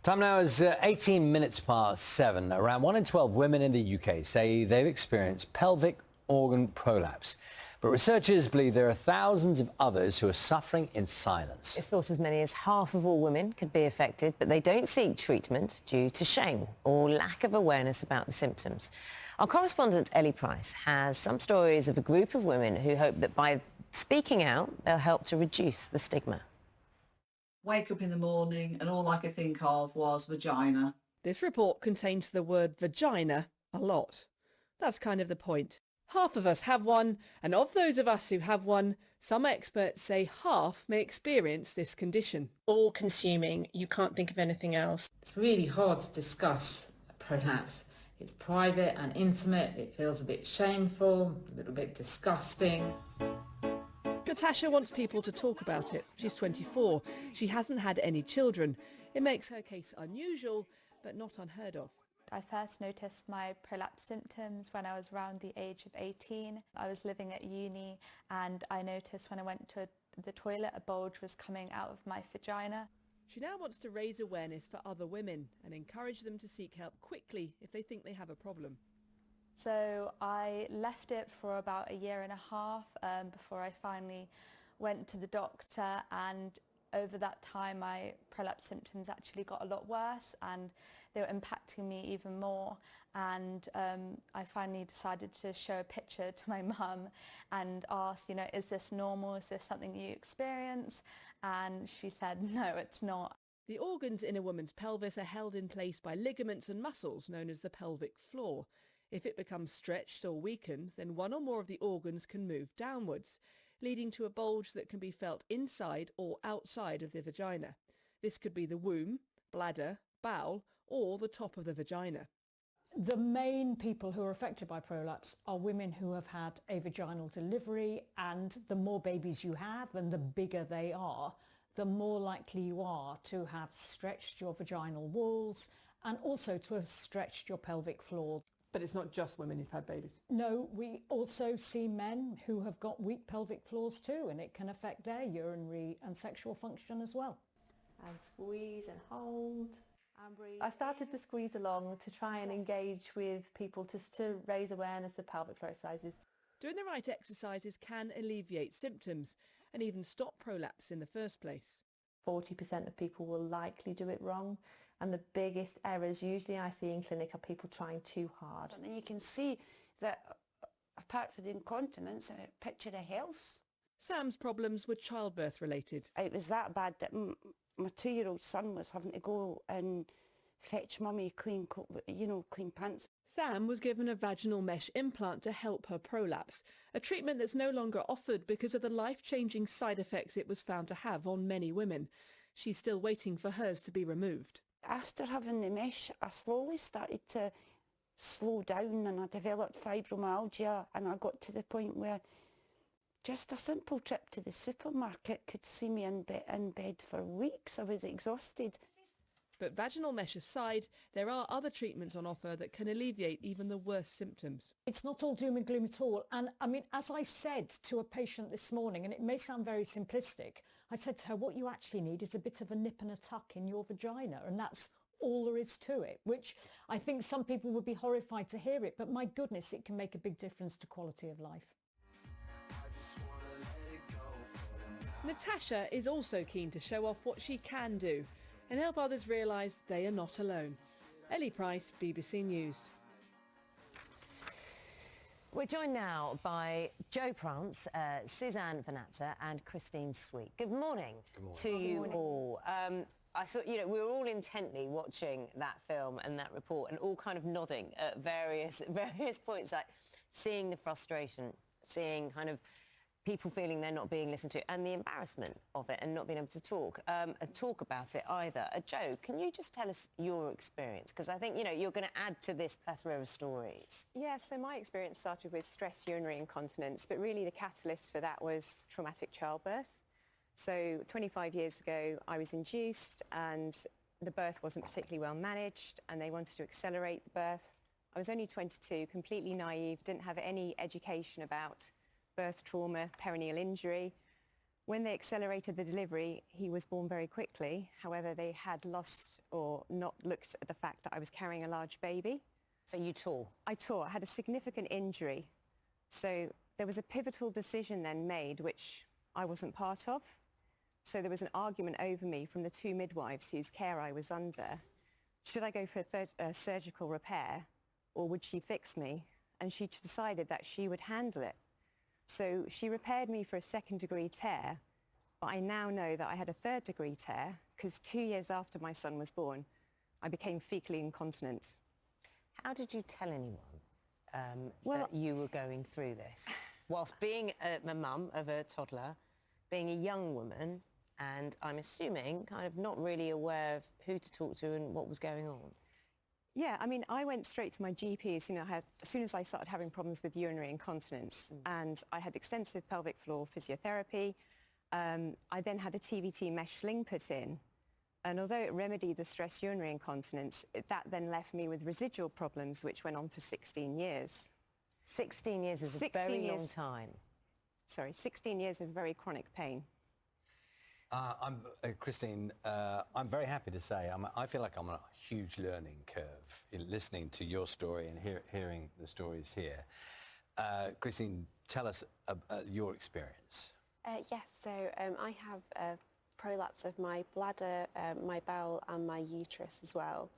Time now is 18 minutes past 7. Around 1 in 12 women in the UK say they've experienced pelvic organ prolapse. But researchers believe there are thousands of others who are suffering in silence. It's thought as many as half of all women could be affected, but they don't seek treatment due to shame or lack of awareness about the symptoms. Our correspondent Ellie Price has some stories of a group of women who hope that by speaking out, they'll help to reduce the stigma. Wake up in the morning and all I could think of was vagina. This report contains the word vagina a lot. That's kind of the point. Half of us have one, and of those of us who have one, some experts say half may experience this condition. All-consuming, you can't think of anything else. It's really hard to discuss prolapse. It's private and intimate, it feels a bit shameful, a little bit disgusting. Natasha wants people to talk about it. She's 24. She hasn't had any children. It makes her case unusual, but not unheard of. I first noticed my prolapse symptoms when I was around the age of 18. I was living at uni and I noticed when I went to the toilet a bulge was coming out of my vagina. She now wants to raise awareness for other women and encourage them to seek help quickly if they think they have a problem. So I left it for about a year and a half before I finally went to the doctor, and over that time my prolapse symptoms actually got a lot worse and they were impacting me even more, and I finally decided to show a picture to my mum and asked, is this normal? Is this something you experience? And she said, no, it's not. The organs in a woman's pelvis are held in place by ligaments and muscles known as the pelvic floor. If it becomes stretched or weakened, then one or more of the organs can move downwards, leading to a bulge that can be felt inside or outside of the vagina. This could be the womb, bladder, bowel, or the top of the vagina. The main people who are affected by prolapse are women who have had a vaginal delivery, and the more babies you have and the bigger they are, the more likely you are to have stretched your vaginal walls and also to have stretched your pelvic floor. But it's not just women who've had babies. No, we also see men who have got weak pelvic floors too, and it can affect their urinary and sexual function as well. And squeeze and hold and breathe. I started the squeeze along to try and engage with people just to raise awareness of pelvic floor exercises. Doing the right exercises can alleviate symptoms and even stop prolapse in the first place. 40% of people will likely do it wrong, and the biggest errors usually I see in clinic are people trying too hard. And you can see that apart from the incontinence, a picture of health. Sam's problems were childbirth related. It was that bad that my 2-year-old son was having to go and fetch mummy clean pants. Sam was given a vaginal mesh implant to help her prolapse, a treatment that's no longer offered because of the life-changing side effects it was found to have on many women. She's still waiting for hers to be removed. After having the mesh, I slowly started to slow down and I developed fibromyalgia, and I got to the point where just a simple trip to the supermarket could see me in bed for weeks. I was exhausted. But vaginal mesh aside, there are other treatments on offer that can alleviate even the worst symptoms. It's not all doom and gloom at all. And I mean, as I said to a patient this morning, and it may sound very simplistic, I said to her, what you actually need is a bit of a nip and a tuck in your vagina. And that's all there is to it, which I think some people would be horrified to hear it. But my goodness, it can make a big difference to quality of life. Natasha is also keen to show off what she can do and help others realise they are not alone. Ellie Price, BBC News. We're joined now by Jo Prance, Suzanne Vanatta and Christine Sweet. Good morning, to you all. I saw, we were all intently watching that film and that report and all kind of nodding at various points, like seeing the frustration, seeing kind of people feeling they're not being listened to, and the embarrassment of it and not being able to talk about it either. Jo, can you just tell us your experience? Because I think, you're going to add to this plethora of stories. Yeah, so my experience started with stress urinary incontinence, but really the catalyst for that was traumatic childbirth. So 25 years ago, I was induced and the birth wasn't particularly well managed and they wanted to accelerate the birth. I was only 22, completely naive, didn't have any education about birth trauma, perineal injury. When they accelerated the delivery, he was born very quickly. However, they had lost or not looked at the fact that I was carrying a large baby. So you tore? I tore. I had a significant injury. So there was a pivotal decision then made, which I wasn't part of. So there was an argument over me from the two midwives whose care I was under. Should I go for a surgical repair, or would she fix me? And she decided that she would handle it. So she repaired me for a second-degree tear, but I now know that I had a third-degree tear because 2 years after my son was born, I became fecally incontinent. How did you tell anyone that you were going through this? Whilst being a mum of a toddler, being a young woman, and I'm assuming kind of not really aware of who to talk to and what was going on. Yeah, I mean, I went straight to my GP as soon as I started having problems with urinary incontinence, and I had extensive pelvic floor physiotherapy. I then had a TVT mesh sling put in, and although it remedied the stress urinary incontinence, that then left me with residual problems, which went on for 16 years. 16 years is a very long time. Sorry, 16 years of very chronic pain. Christine, I'm very happy to say I feel like I'm on a huge learning curve in listening to your story and hearing the stories here. Christine, tell us your experience. Yes, so I have a prolapse of my bladder, my bowel and my uterus as well,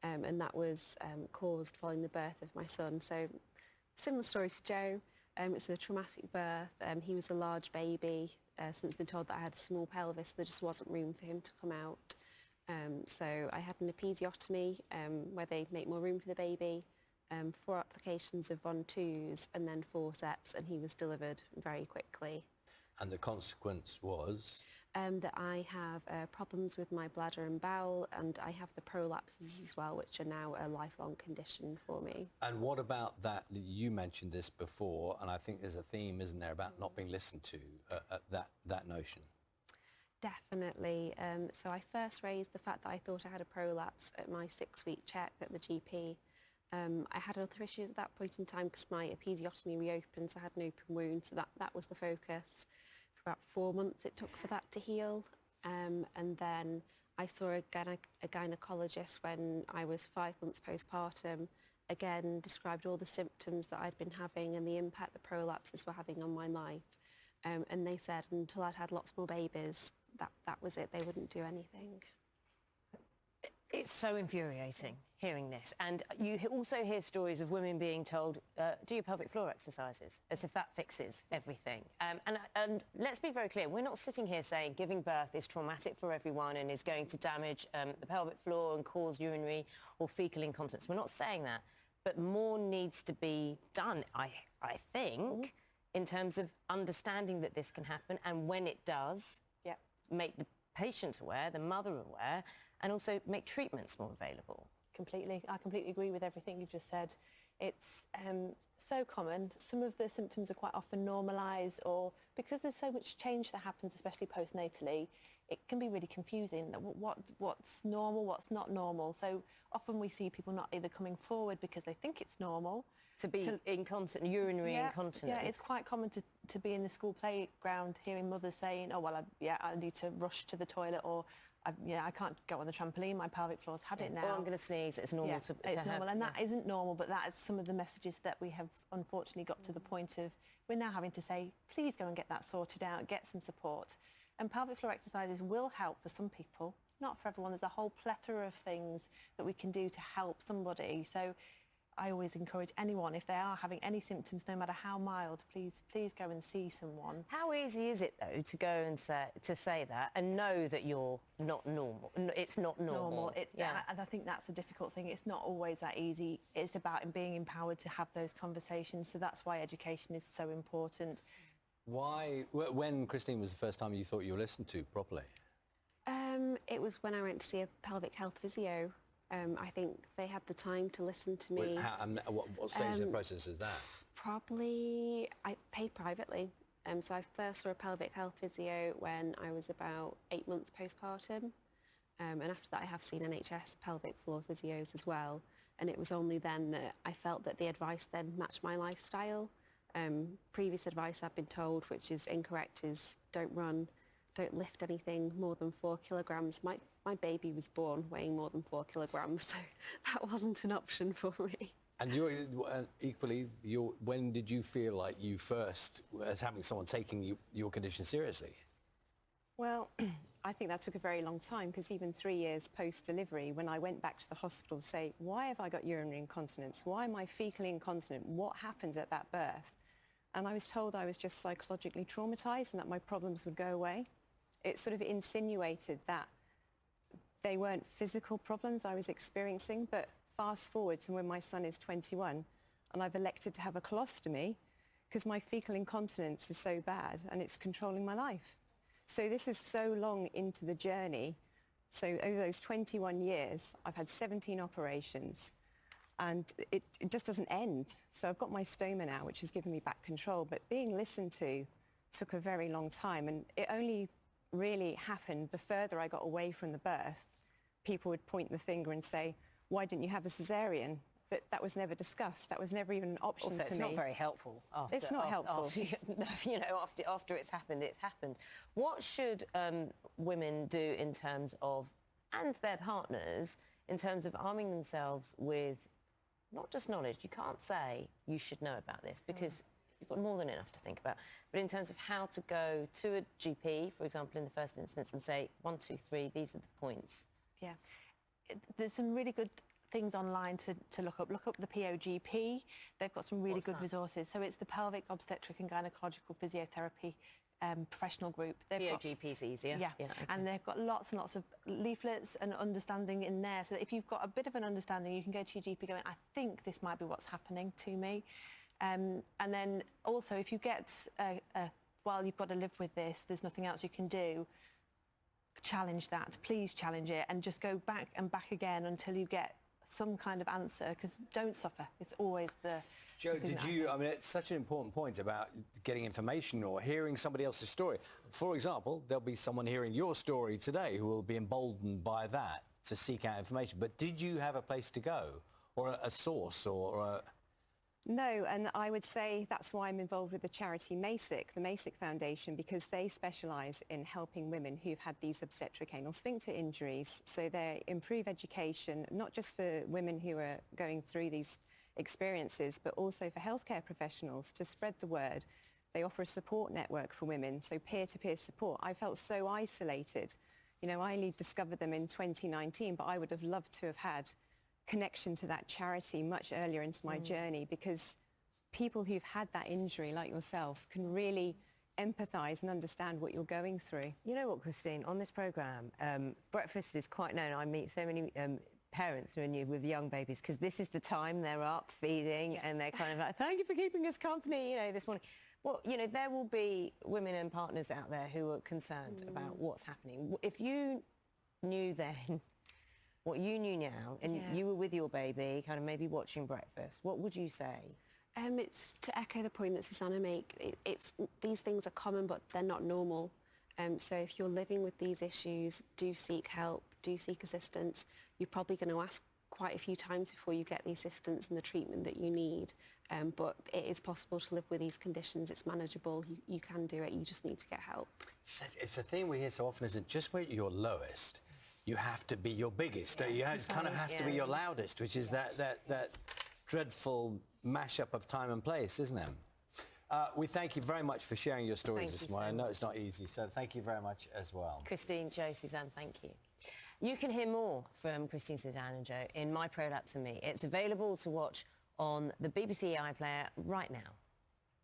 and that was caused following the birth of my son. So similar story to Joe. It's a traumatic birth. He was a large baby. Since been told that I had a small pelvis, there just wasn't room for him to come out. So I had an episiotomy where they make more room for the baby, 4 applications of Von-2s and then forceps, and he was delivered very quickly. And the consequence was? That I have problems with my bladder and bowel, and I have the prolapses as well, which are now a lifelong condition for me. And what about that? You mentioned this before, and I think there's a theme, isn't there, about not being listened to, that notion? Definitely. So I first raised the fact that I thought I had a prolapse at my 6-week check at the GP. I had other issues at that point in time because my episiotomy reopened, so I had an open wound, so that was the focus. For about 4 months it took for that to heal, and then I saw a gynaecologist when I was 5 months postpartum. Again, described all the symptoms that I'd been having and the impact the prolapses were having on my life, and they said until I'd had lots more babies, that was it, they wouldn't do anything. It's so infuriating hearing this. And you also hear stories of women being told, do your pelvic floor exercises, as if that fixes everything. And let's be very clear, we're not sitting here saying giving birth is traumatic for everyone and is going to damage the pelvic floor and cause urinary or fecal incontinence. We're not saying that. But more needs to be done, I think, in terms of understanding that this can happen, and when it does, make the patient aware, the mother aware, and also make treatments more available. Completely. I completely agree with everything you've just said. It's so common. Some of the symptoms are quite often normalised, or because there's so much change that happens, especially postnatally, it can be really confusing. What's normal, what's not normal. So often we see people not either coming forward because they think it's normal. To be incontinent, urinary incontinent. Yeah, it's quite common to be in the school playground hearing mothers saying, oh, well, I need to rush to the toilet, or I can't go on the trampoline, my pelvic floor's had it now. Or I'm going to sneeze, it's normal to it's normal, have, and that isn't normal, but that is some of the messages that we have unfortunately got to the point of, we're now having to say, please go and get that sorted out, get some support. And pelvic floor exercises will help for some people, not for everyone. There's a whole plethora of things that we can do to help somebody. So I always encourage anyone, if they are having any symptoms, no matter how mild, please go and see someone. How easy is it, though, to go and say that and know that you're not normal? It's not normal. And I think that's the difficult thing. It's not always that easy. It's about being empowered to have those conversations. So that's why education is so important. Why, when, Christine, was the first time you thought you were listened to properly? It was when I went to see a pelvic health physio. I think they had the time to listen to me. What stage of the process is that? Probably, I paid privately. So I first saw a pelvic health physio when I was about 8 months postpartum. And after that I have seen NHS pelvic floor physios as well. And it was only then that I felt that the advice then matched my lifestyle. Previous advice I've been told, which is incorrect, is don't run, don't lift anything more than 4 kilograms. My baby was born weighing more than 4 kilograms, so that wasn't an option for me. And when did you feel like you first, as having someone taking your condition seriously? Well, I think that took a very long time, because even 3 years post-delivery, when I went back to the hospital to say, why have I got urinary incontinence? Why am I fecally incontinent? What happened at that birth? And I was told I was just psychologically traumatized and that my problems would go away. It sort of insinuated that they weren't physical problems I was experiencing, but fast forward to when my son is 21 and I've elected to have a colostomy because my fecal incontinence is so bad and it's controlling my life. So this is so long into the journey. So over those 21 years, I've had 17 operations and it just doesn't end. So I've got my stoma now, which has given me back control, but being listened to took a very long time, and it only really happened the further I got away from the birth. People would point the finger and say, why didn't you have a cesarean? But that was never discussed. That was never even an option also, for it's me. not very helpful. It's not helpful. After it's happened, it's happened. What should women do in terms of, and their partners, in terms of arming themselves with not just knowledge? You can't say you should know about this because you've got more than enough to think about. But in terms of how to go to a GP, for example, in the first instance, and say, 1, 2, 3, these are the points. Yeah. There's some really good things online to look up. Look up the POGP. They've got some really good resources. So it's the Pelvic Obstetric and Gynecological Physiotherapy professional group. POGP's easier. Yeah, okay. And they've got lots and lots of leaflets and understanding in there. So that if you've got a bit of an understanding, you can go to your GP going, I think this might be what's happening to me. And then also, if you get, well, you've got to live with this, there's nothing else you can do, challenge that. Please challenge it and just go back and back again until you get some kind of answer, because don't suffer. It's always the... Jo, I mean, it's such an important point about getting information or hearing somebody else's story. For example, there'll be someone hearing your story today who will be emboldened by that to seek out information. But did you have a place to go, or a source, or a... No, and I would say that's why I'm involved with the charity MASIC, the MASIC Foundation, because they specialise in helping women who've had these obstetric anal sphincter injuries. So they improve education, not just for women who are going through these experiences, but also for healthcare professionals to spread the word. They offer a support network for women, so peer-to-peer support. I felt so isolated. You know, I only discovered them in 2019, but I would have loved to have had connection to that charity much earlier into my journey, because people who've had that injury, like yourself, can really empathise and understand what you're going through. You know what, Christine, on this programme, breakfast is quite known. I meet so many parents who are new with young babies, because this is the time they're up feeding and they're kind of like, thank you for keeping us company, you know, this morning. Well, you know, there will be women and partners out there who are concerned about what's happening. If you knew then what you knew now, and you were with your baby, kind of maybe watching breakfast, what would you say? It's to echo the point that Susanna made. These things are common, but they're not normal. So if you're living with these issues, do seek help, do seek assistance. You're probably going to ask quite a few times before you get the assistance and the treatment that you need. But it is possible to live with these conditions. It's manageable. You can do it. You just need to get help. It's a theme we hear so often, isn't it? Just when you're lowest, you have to be your biggest. You kind of have to be your loudest, which is that dreadful mashup of time and place, isn't it? We thank you very much for sharing your stories this morning. I know it's not easy, so thank you very much as well. Christine, Jo, Suzanne, thank you. You can hear more from Christine, Suzanne and Jo in My Prolapse and Me. It's available to watch on the BBC iPlayer right now.